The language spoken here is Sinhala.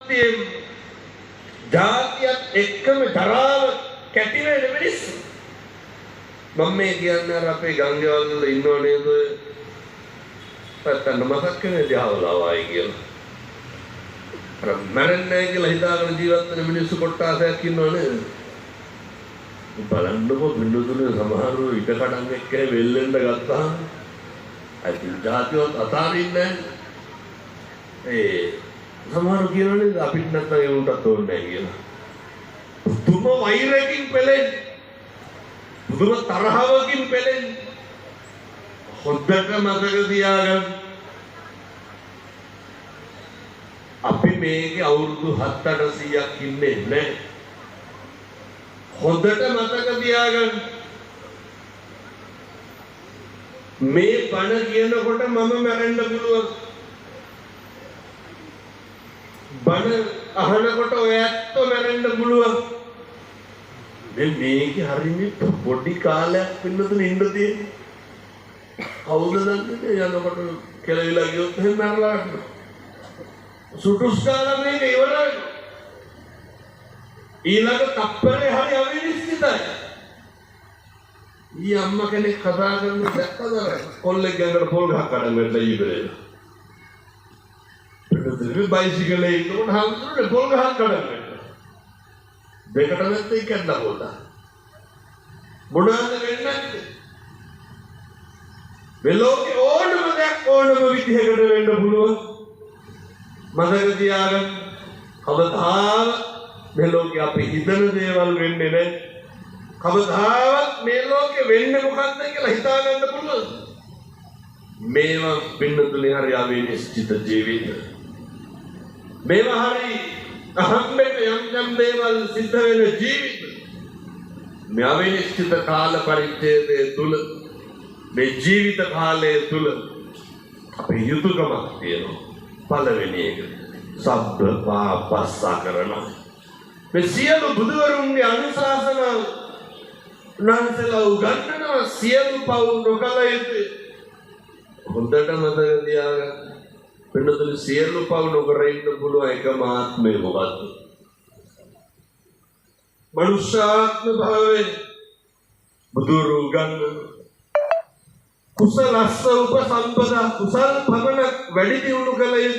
ප්‍රතිපත්තියෙන් ජාතියත් එක්කම දරාව කැටිවෙන මිනිස්සු. මම මේ කියන්නේ අර අපේ ගංගේවල් වල ඉන්නව නේද? පැත්තට මතක් වෙන දිහාවලවයි කියලා. අර මරන්නේ කියලා හිතාගෙන ජීවත් වෙන මිනිස්සු කොට්ටාසයක් ඉන්නව නේද? බලන්නකො බින්දුතුනේ සමහරව ඊට කඩන් එක්ක වෙල්ලෙන්න ගත්තාම අයි ජාතියත් අතාරින්නේ ඒ සමහරව කියනනේ අපිට නැත්නම් ඒ උන්ටත් ඕනේ නැහැ කියලා. තුම වෛරයෙන් පෙළෙන්නේ. බුදුම තරහවකින් පෙළෙන්නේ. හොද්දට මතක තියාගන්න. අපි මේකේ අවුරුදු 7-800ක් ඉන්නේ නැහැ. හොද්දට මතක තියාගන්න. මේ බණ කියනකොට මම මැරෙන්න පුළුවන්. බණ අහනකොට ඔය ඇත්තෝ මැරෙන්න පුළුවන්. මේකේ හරිනේ පොඩි කාලයක් වෙනතුන ඉන්න තියෙන්නේ. කවුද දන්නේ යනකොට කෙලවිලා ගියොත් එහෙම මැරලා යනවා. සුටුස්කාලා මේක ඉවරයි. ඊළඟ තප්පරේ හරි අවිනිශ්චිතයි. ඊ අම්මා කෙනෙක් කතා කරන දැක්කද කොල්ලෙක් ගඟට පොල් ගහක් කඩන් වැටලා ඉබරේ. පිටුදුවේ බයිසිකලේ ඉන්නකොට හම්දුනේ පොල් ගහක් කඩන් වැටලා. දෙකට නැත්තේ කැඩලා පොල්ලා. මොනවාද වෙන්නේ? වෙලෝකේ ඕනම දෙයක් ඕනම විදිහකට වෙන්න පුළුවන්. මතක තියාගන්න. කවදාවත් මේ ලෝකේ අපි හිතන දේවල් වෙන්නේ නැහැ. කවදාවත් මේ ලෝකේ වෙන්නේ මොකක්ද කියලා හිතා ගන්න පුළුවන්. මේවා පින්නතුනේ හරි අවිනිශ්චිත ජීවිත. මේවා හරි අහම්බෙට යම් දේවල් සිද්ධ වෙන ජීවිත. මේ අවිනිශ්චිත කාල පරිච්ඡේදයේ තුල මේ ජීවිත කාලයේ තුල අපේ යුතුයකමක් තියෙනවා. පළවෙනි එක සබ්බ පාපස්සකරණ. මේ සියලු බුදුවරුන්ගේ අනුශාසනාව උන්වහන්සේලා උගන්වනවා සියලු පව් නොකළ යුතුය. හොඳට මතක තියාගන්න. වෙනතුළු සියලු පව් නොකර ඉන්න පුළුවන් එකම ආත්මය මොකද්ද? මනුෂ්‍යාත්ම භාවයේ බුදුරු උගන්වන කුසලස්ස උපසම්පදා කුසල් භවන වැඩි දියුණු කළ යුතු